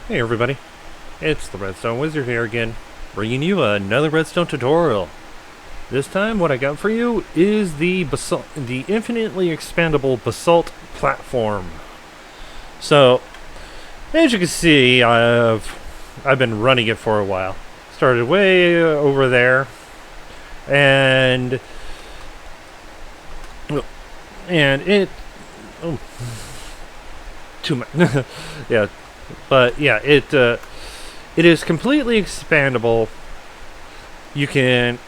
Hey everybody, it's the Redstone Wizard here again, bringing you another Redstone tutorial. This time what I got for you is the infinitely expandable basalt platform. So, as you can see, I've been running it for a while. Started way over there, and it too much. Yeah, but yeah, it is completely expandable. You can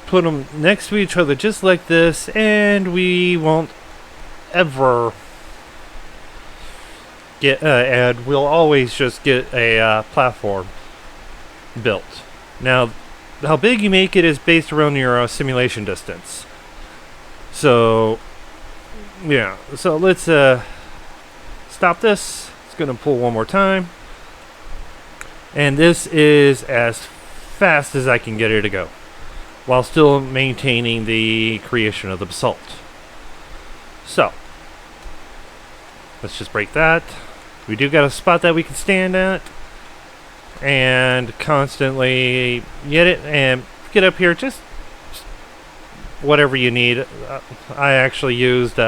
put them next to each other just like this, and we won't ever get and we'll always just get a platform built. Now, how big you make it is based around your simulation distance. So yeah, so let's stop this. It's gonna pull one more time, and this is as fast as I can get it to go, while still maintaining the creation of the basalt. So, let's just break that. We do got a spot that we can stand at, and constantly get it, and get up here, just whatever you need. I actually used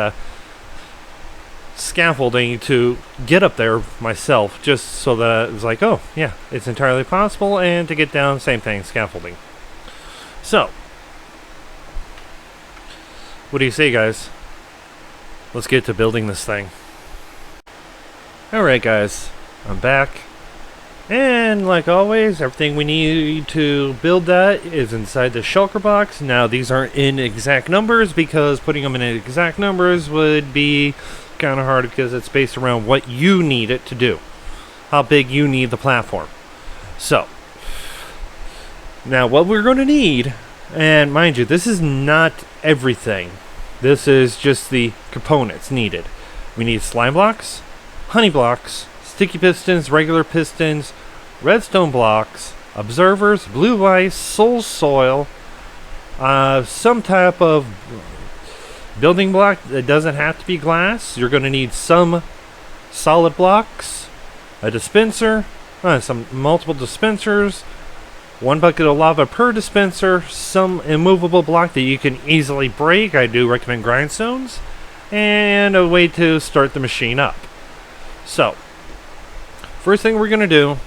scaffolding to get up there myself, just so that it's like, oh yeah, it's entirely possible, and to get down, same thing, scaffolding. So, what do you say, guys? Let's get to building this thing. Alright guys, I'm back, and like always, everything we need to build that is inside the shulker box. Now these aren't in exact numbers, because putting them in exact numbers would be kind of hard, because it's based around what you need it to do, how big you need the platform. So now what we're going to need, and mind you, this is not everything, this is just the components needed. We need slime blocks, honey blocks, sticky pistons, regular pistons, redstone blocks, observers, blue ice, soul soil, some type of building block that doesn't have to be glass. You're going to need some solid blocks, a dispenser, some multiple dispensers, one bucket of lava per dispenser, some immovable block that you can easily break. I do recommend grindstones, and a way to start the machine up. So, first thing we're going to do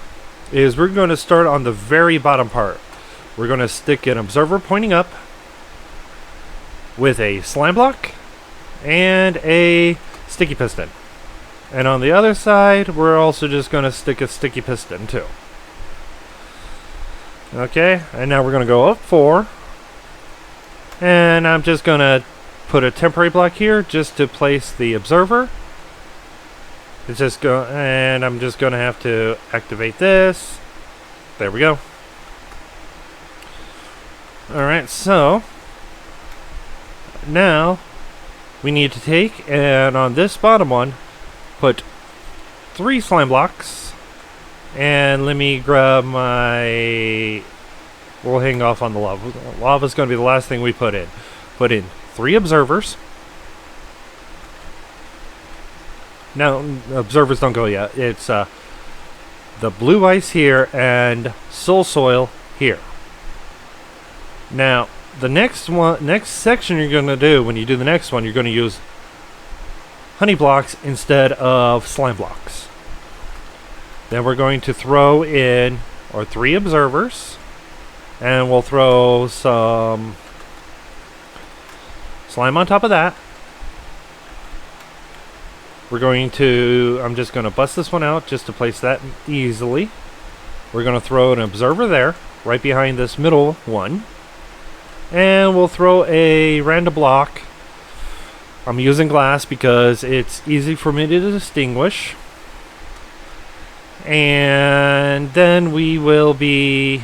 is we're going to start on the very bottom part. We're going to stick an observer pointing up with a slime block and a sticky piston. And on the other side, we're also just going to stick a sticky piston too. Okay, and now we're going to go up 4. And I'm just going to put a temporary block here just to place the observer. It's just and I'm just going to have to activate this. There we go. Alright, so now we need to take, and on this bottom one, put 3 slime blocks. And let me grab my... We'll hang off on the lava. Lava's going to be the last thing we put in. Put in 3 observers. Now, observers don't go yet. It's the blue ice here and soul soil here. Now, the next section you're going to do, when you do the next one, you're going to use honey blocks instead of slime blocks. Then we're going to throw in our 3 observers, and we'll throw some slime on top of that. We're going to, I'm just going to bust this one out just to place that easily. We're going to throw an observer there, right behind this middle one. And we'll throw a random block. I'm using glass because it's easy for me to distinguish. And then we will be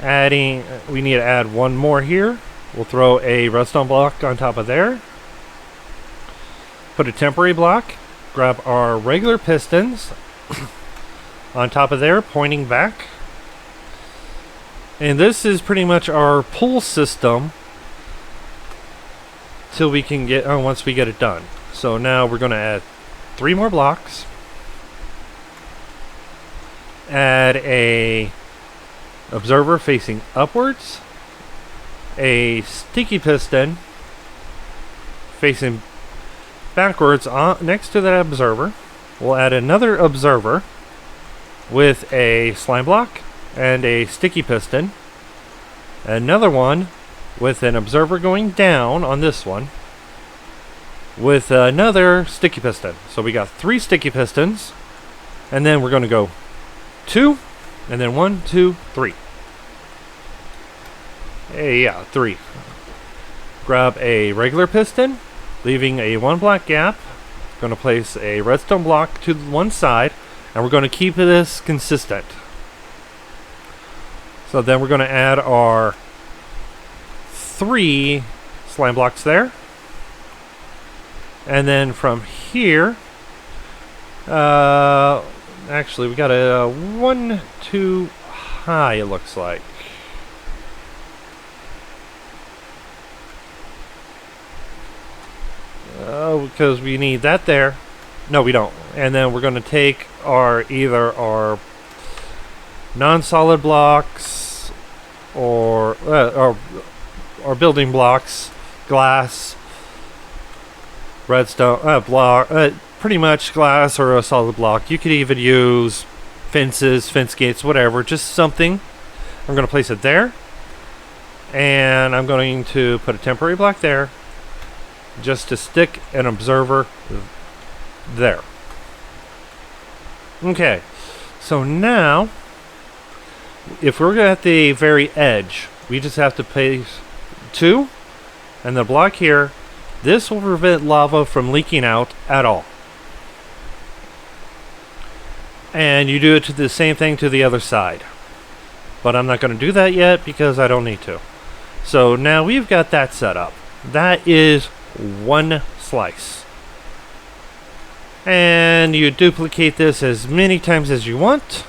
adding, we need to add one more here. We'll throw a redstone block on top of there. Put a temporary block. Grab our regular pistons on top of there, pointing back. And this is pretty much our pull system till we can get, once we get it done. So now we're going to add 3 more blocks. add a observer facing upwards, a sticky piston facing backwards next to that observer. We'll add another observer with a slime block and a sticky piston. Another one with an observer going down on this one with another sticky piston. So we got 3 sticky pistons, and then we're going to go 2, and then 1, 2, 3. Yeah, 3. Grab a regular piston, leaving a 1 block gap. Going to place a redstone block to one side, and we're going to keep this consistent. So then we're going to add our 3 slime blocks there. And then from here, actually we got a 1 too high, it looks like. Because we need that there. No, we don't. And then we're going to take either our non-solid blocks or building blocks, glass, redstone block, pretty much glass or a solid block. You could even use fences, fence gates, whatever, just something. I'm going to place it there, and I'm going to put a temporary block there just to stick an observer there. Okay, so now if we're at the very edge, we just have to place 2 and the block here. This will prevent lava from leaking out at all. And you do it to the same thing to the other side. But I'm not going to do that yet because I don't need to. So now we've got that set up. That is 1 slice. And you duplicate this as many times as you want.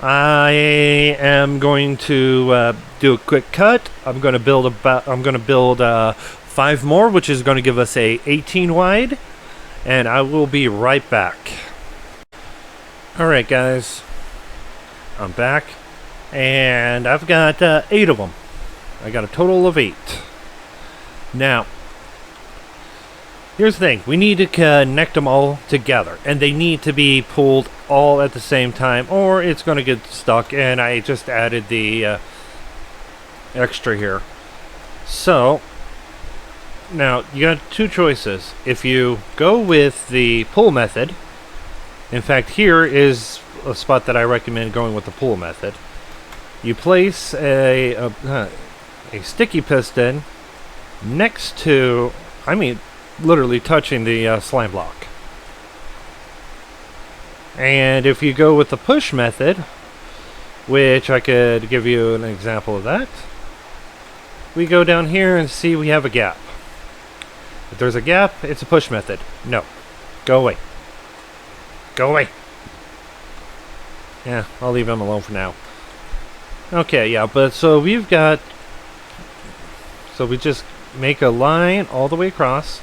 I am going to do a quick cut. I'm going to build 5 more, which is going to give us a 18 wide, and I will be right back. Alright guys, I'm back, and I've got 8 of them. I got a total of 8. Now, here's the thing. We need to connect them all together, and they need to be pulled all at the same time, or it's going to get stuck, and I just added the extra here. So, now, you got 2 choices. If you go with the pull method, in fact, here is a spot that I recommend going with the pull method. You place a sticky piston next to, literally touching the slime block. And if you go with the push method, which I could give you an example of that, we go down here and see we have a gap. If there's a gap, it's a push method. No. Go away. Go away. Yeah, I'll leave him alone for now. Okay, yeah, but so we've got... So we just make a line all the way across.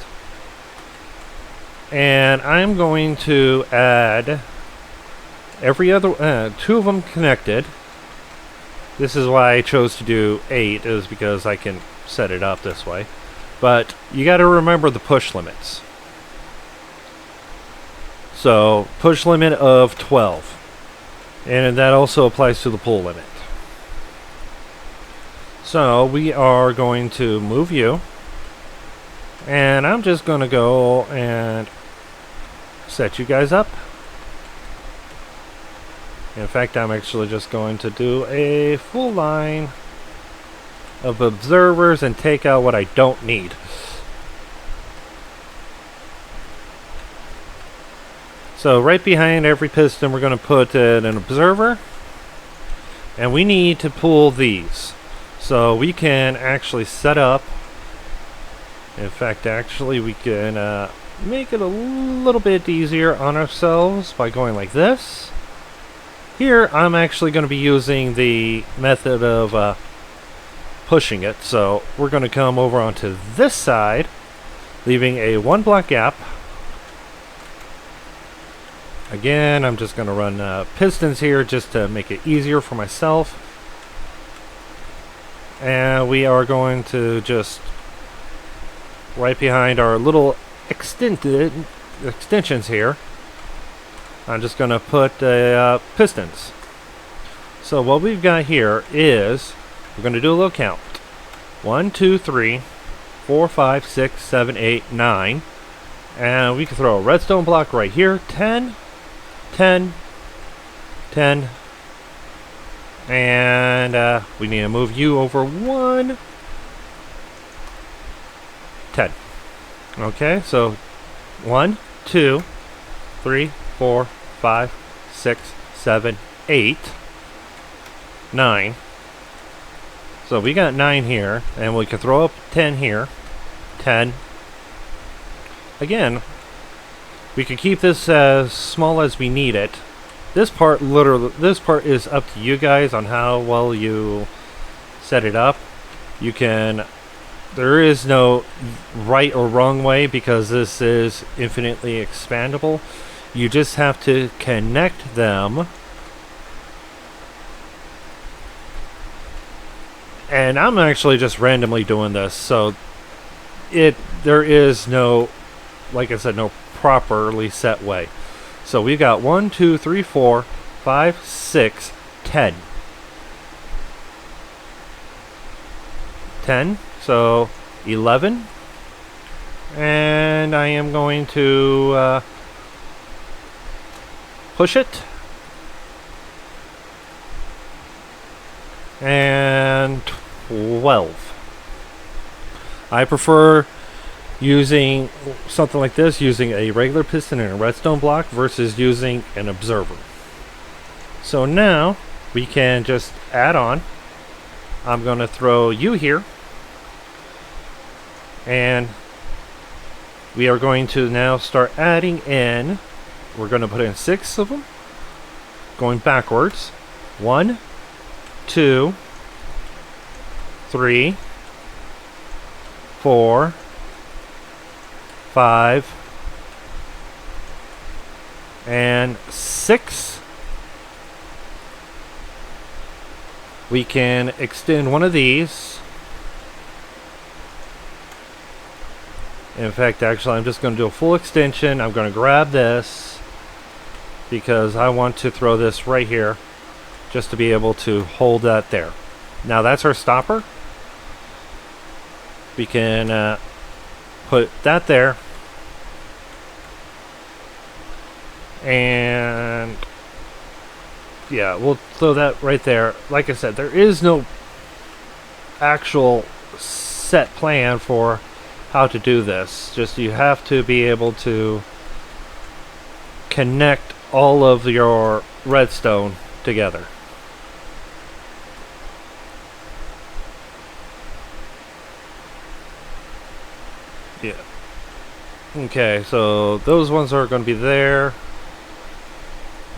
And I'm going to add every other... 2 of them connected. This is why I chose to do 8, is because I can set it up this way. But you got to remember the push limits. So, push limit of 12. And that also applies to the pull limit. So, we are going to move you. And I'm just going to go and set you guys up. In fact, I'm actually just going to do a full line of observers and take out what I don't need. So right behind every piston we're going to put an observer, and we need to pull these. So we can actually set up, in fact actually we can make it a little bit easier on ourselves by going like this. Here I'm actually going to be using the method of pushing it, so we're going to come over onto this side, leaving a 1 block gap, Again, I'm just going to run pistons here just to make it easier for myself. And we are going to just right behind our little extensions here, I'm just going to put pistons. So what we've got here is, we're going to do a little count. 1, 2, 3, 4, 5, 6, 7, 8, 9. And we can throw a redstone block right here. 10, 10, 10. And we need to move you over 1. 10. Okay, so 1, 2, 3, 4, 5, 6, 7, 8, 9. So we got 9 here, and we can throw up 10 here. 10. Again, we can keep this as small as we need it. This part is up to you guys on how well you set it up. You can, there is no right or wrong way because this is infinitely expandable. You just have to connect them. And I'm actually just randomly doing this, so there is no, like I said, no properly set way. So we've got 1, 2, 3, 4, 5, 6, 10. 10, so 11. And I am going to push it. And 12. I prefer using something like this, using a regular piston and a redstone block versus using an observer. So now we can just add on. I'm going to throw you here, and we are going to now start adding in. We're going to put in 6 of them, going backwards. 1, 2, 3, 4, 5, and 6. We can extend one of these. In fact, actually, I'm just going to do a full extension. I'm going to grab this because I want to throw this right here just to be able to hold that there. Now that's our stopper. We can put that there. And yeah, we'll throw that right there. Like I said, there is no actual set plan for how to do this. Just you have to be able to connect all of your redstone together. Yeah. Okay, so those ones are going to be there.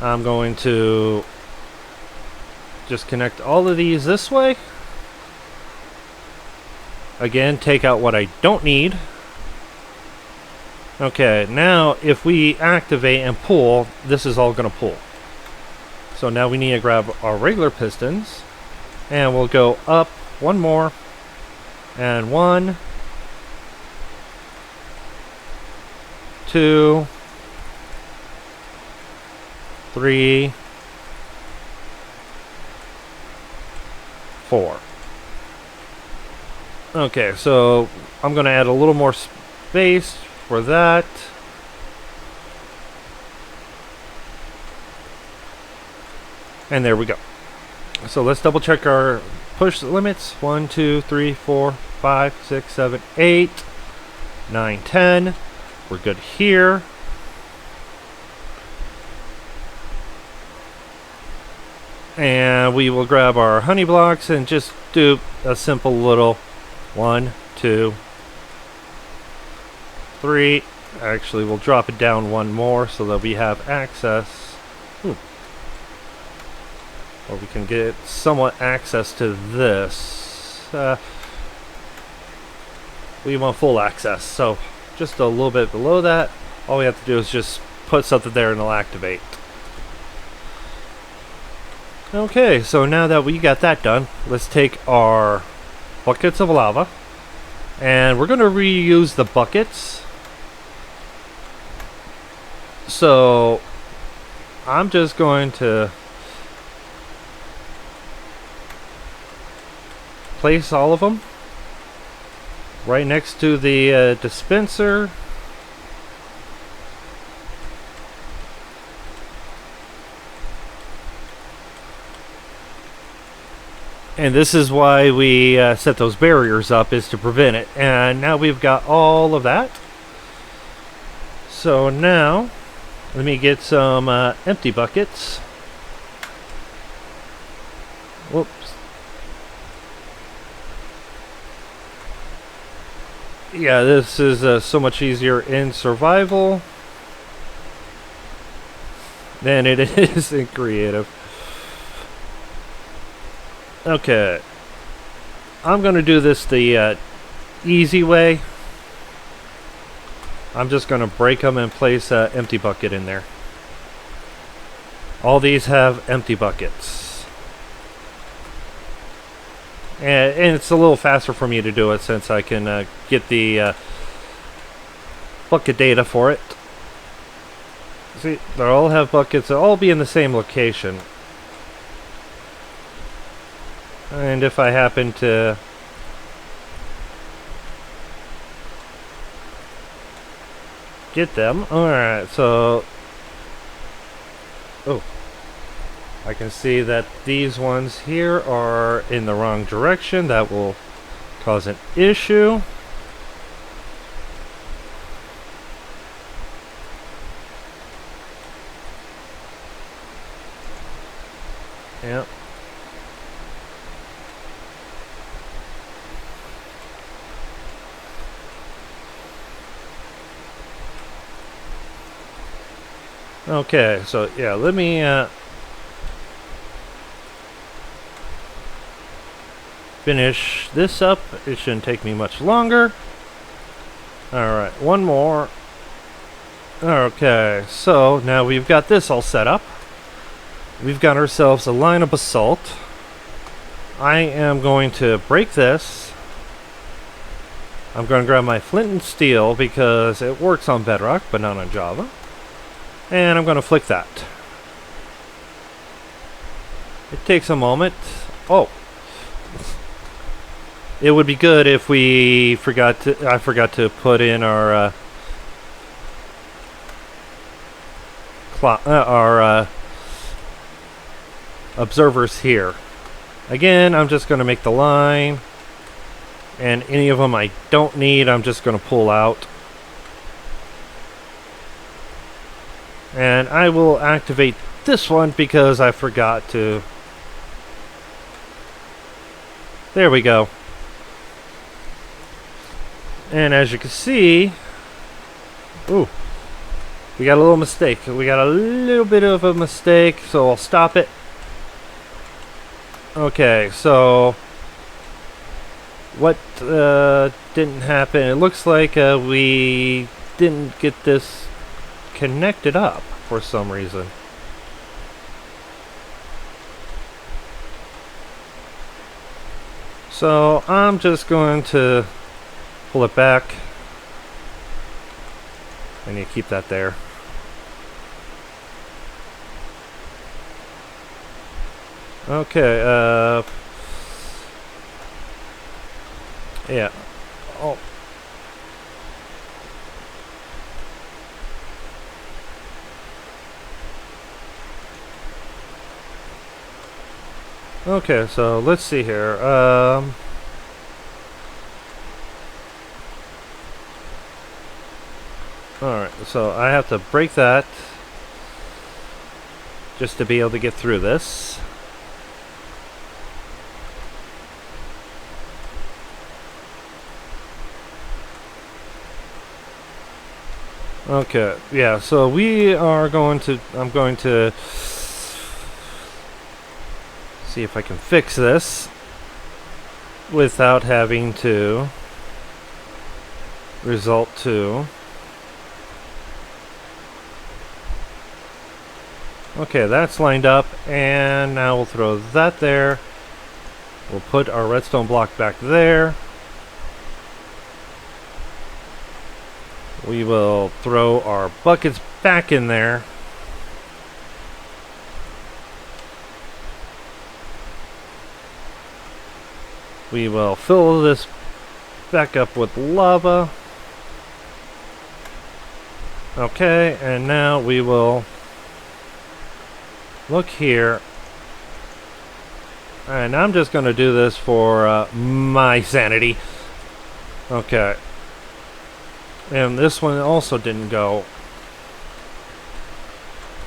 I'm going to just connect all of these this way. Again, take out what I don't need. Okay, now if we activate and pull, this is all going to pull. So now we need to grab our regular pistons, and we'll go up one more, and 1, 2, 3, 4. Okay, so I'm going to add a little more space for that. And there we go. So let's double check our push limits. 1, 2, 3, 4, 5, 6, 7, 8, 9, 10. We're good here. And we will grab our honey blocks and just do a simple little 1, 2, 3. Actually, we'll drop it down one more so that we have access. Or we can get somewhat access to this. We want full access, so just a little bit below that. All we have to do is just put something there and it'll activate. Okay, so now that we got that done, let's take our buckets of lava, and we're going to reuse the buckets. So I'm just going to place all of them right next to the dispenser. And this is why we set those barriers up, is to prevent it. And now we've got all of that. So now, let me get some empty buckets. Whoops. Yeah, this is so much easier in survival than it is in creative. Okay, I'm going to do this the easy way. I'm just going to break them and place an empty bucket in there. All these have empty buckets. And it's a little faster for me to do it since I can get the bucket data for it. See, they all have buckets. They'll all be in the same location. And if I happen to get them, alright, so I can see that these ones here are in the wrong direction. That will cause an issue. Yep. Okay, so yeah, let me finish this up. It shouldn't take me much longer. Alright, one more. Okay, so now we've got this all set up. We've got ourselves a line of basalt. I am going to break this. I'm going to grab my flint and steel because it works on Bedrock but not on Java. And I'm going to flick that. It takes a moment. Oh. It would be good if I forgot to put in our observers here. Again, I'm just going to make the line, and any of them I don't need, I'm just going to pull out. And I will activate this one because I forgot to. There we go. And as you can see, ooh, we got a little mistake. We got a little bit of a mistake, so I'll stop it. Okay, so what didn't happen? It looks like we didn't get this connected up for some reason. So I'm just going to pull it back. I need to keep that there. Okay, yeah. Oh. Okay, so let's see here. Alright, so I have to break that just to be able to get through this. Okay, yeah, so we are going to, I'm going to see if I can fix this without having to result to Okay, that's lined up, and now we'll throw that there. We'll put our redstone block back there. We will throw our buckets back in there. We will fill this back up with lava. Okay, and now we will look here. And I'm just going to do this for my sanity. Okay. And this one also didn't go.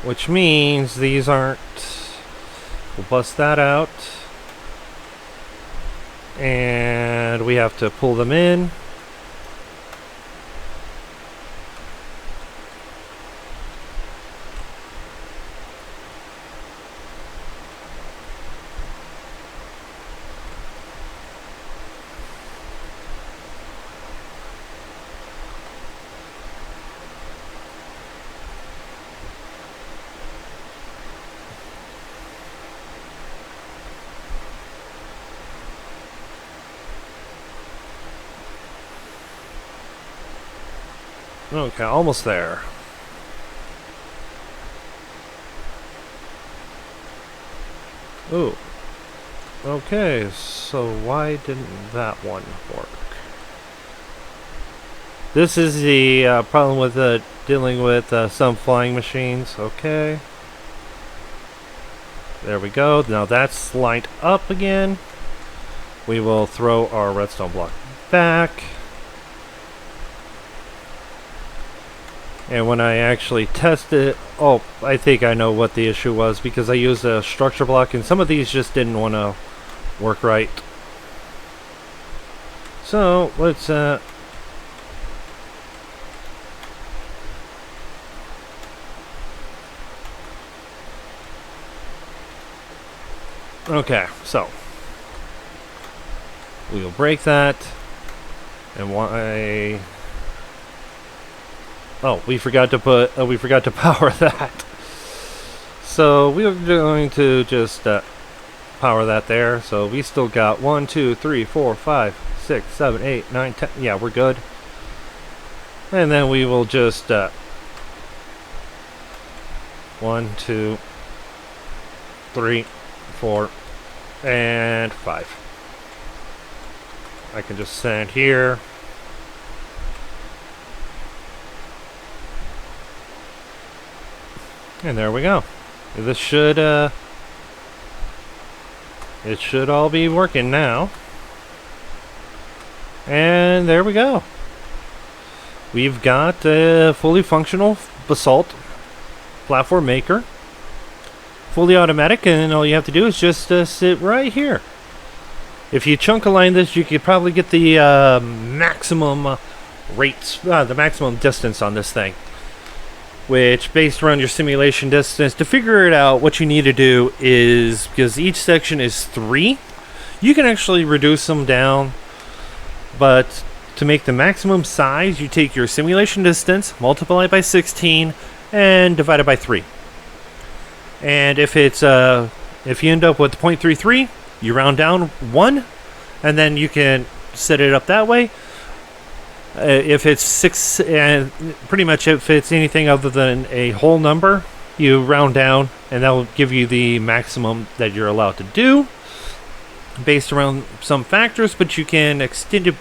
Which means these aren't... We'll bust that out. And we have to pull them in. Okay, almost there. Ooh. Okay, so why didn't that one work? This is the problem with dealing with some flying machines. Okay. There we go. Now that's lined up again. We will throw our redstone block back. And when I actually test it, oh, I think I know what the issue was, because I used a structure block and some of these just didn't want to work right. So let's okay, so we will break that. And why? Oh, we forgot to put. We forgot to power that. So we are going to just power that there. So we still got 1, 2, 3, 4, 5, 6, 7, 8, 9, 10. Yeah, we're good. And then we will just 1, 2, 3, 4, and 5. I can just stand here. And there we go. This should it should all be working now. And there we go. We've got a fully functional basalt platform maker. Fully automatic, and all you have to do is just sit right here. If you chunk align this, you could probably get the maximum the maximum distance on this thing. Which, based around your simulation distance, to figure it out, what you need to do is, because each section is 3, you can actually reduce them down. But to make the maximum size, you take your simulation distance, multiply it by 16, and divide it by 3. And if it's if you end up with 0.33, you round down 1, and then you can set it up that way. If it's 6, and pretty much if it's anything other than a whole number, you round down, and that will give you the maximum that you're allowed to do, based around some factors. But you can extend it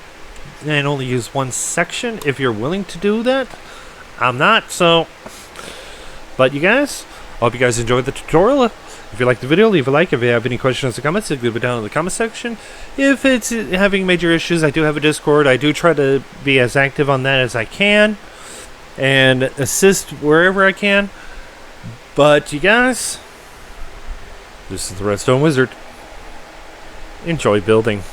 and only use one section if you're willing to do that. I'm not, so. But you guys, I hope you guys enjoyed the tutorial. If you liked the video, leave a like. If you have any questions or comments, leave it down in the comment section. If it's having major issues, I do have a Discord. I do try to be as active on that as I can and assist wherever I can. But you guys, this is the Redstone Wizard. Enjoy building.